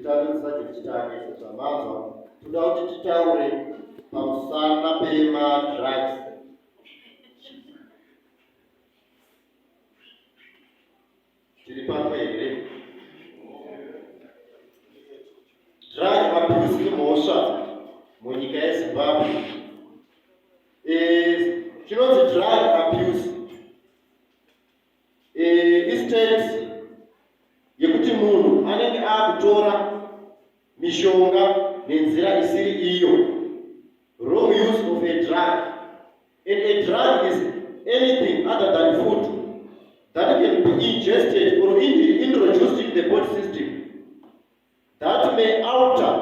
titandisa tichitange sezvamanzwa toda kuti titaure pamusana pema-drugs. Tiri pamwe here? Drug abuse imhosva munyika yeZimbabwe. Chinonzi drug abuse istate yekuti munhu anenge akutora mishonga nenzira isiri iyo. Wrong use of a drug. And a drug is anything other than food that can be ingested or introduced in the body system that may alter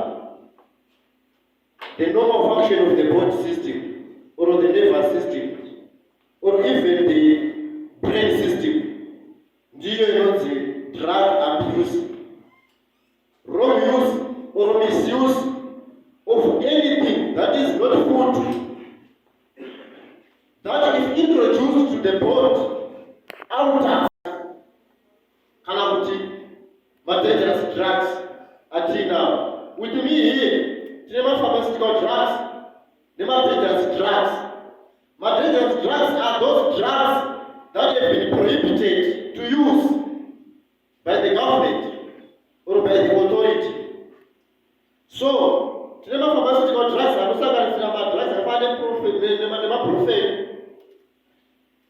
the normal function of the body system or the nervous system or even the brain system. Ndiyo inonzi drug abuse. Wrong use or misuse of anything that is not food that is introduced to the body alters kana kuti dangerous drugs atina. With me here, tine pharmaceutical drugs, the dangerous drugs. Dangerous drugs are those drugs that have been prohibited to use by the government or by the authority. So, tine pharmaceutical drugs anosanganisira madrugs akafanana nemaprofen,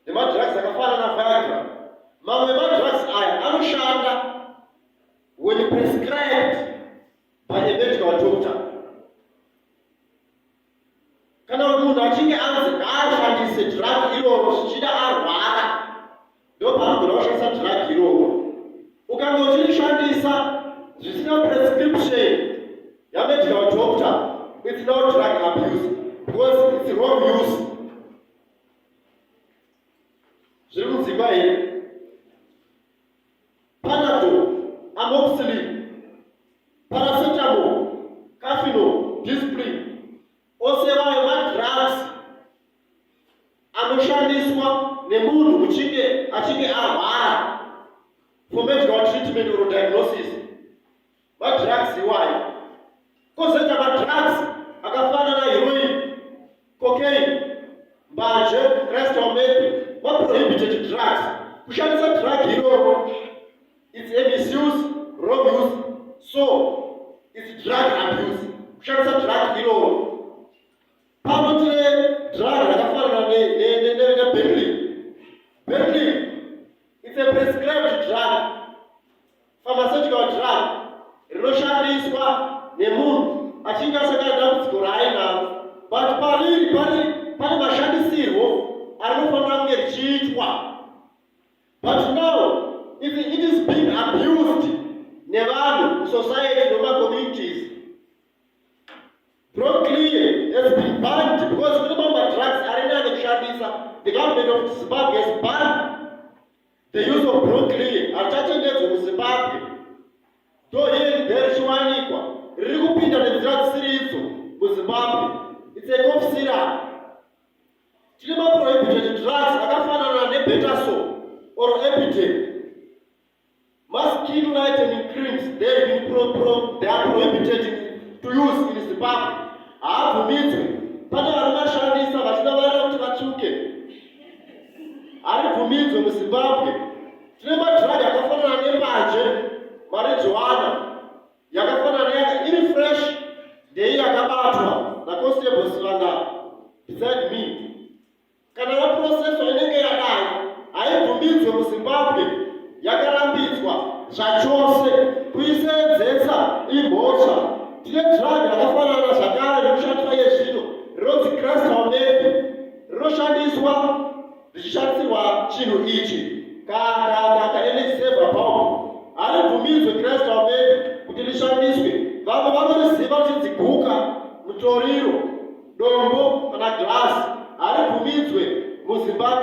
nemadrugs akafanana na Viagra. Mamwe madrugs aya anoshanda when prescribed by a medical doctor. Kana munhu achinge anzi ngaashandise drug iroro zvichida arwara, ndo paanogona kushandisa drug iroro. Ukanga uchirishandisa zvisina prescription yamedical doctor, it's not drug abuse because it's wrong use. Zviri kunzikwa here. Panadol, amoxicillin, paracetamol, Cafino, Disprin, ose vayo madrugs anoshandiswa nemunhu achinge arwara for medical treatment or diagnosis. Madrugs iwayo. Kozoita madrugs akafanana na heroin, cocaine, mbanje, crystal meth, prohibited drugs. Kushandisa drug iroro, it's a misuse, wrong use, so it's drug abuse. Kushandisa drug iroro. Pamotire drug rakafanana Bentley. Bentley, it's a prescribed drug, pharmaceutical drug, rinoshandiswa nemunhu achinge asangana dambudziko raainaro. But pane mashandisirwo arinofanira kunge richiitwa. But now, it is being abused nevanhu, society, noma communities. Broccoli has been banned because kune drugs arina nekushandisa. The government of Zimbabwe has banned the use of broccoli. Harichachenjedzwa muZimbabwe. Though here richiwanikwa, riri kupinda nenzira dzisiri idzo muZimbabwe. It's a cough syrup. Tine prohibited drugs akafanana nebetaso or Epitem. Skin lightening creams, they are prohibited to use in Zimbabwe. Haabvumidzwe. Pane vanoshandisa vachida vana kuti vatsvuke. Haribvumidzwe muZimbabwe. Tine madrug akafanana nembanje, marijuana, yakafanana iri fresh, ndei yakabatwa naConstable Sivanga beside me. Kana yaprocesswa inenge yadai, haibvumidzwe muZimbabwe, yakarambidzwa zvachose kuisenzesa imhosva. Tine drug rakafanana zvakare rinoshandiswa yezvino rinonzi crystal meth, rinoshandiswa richishandisirwa chinhu ichi kaNSeva Power. Haribvumidzwe crystal meth kuti rishandiswe. Vamwe vanoriziva richinzi guka, mutoriro, dombo kana glasi. Haribvumidzwe muZimbabwe.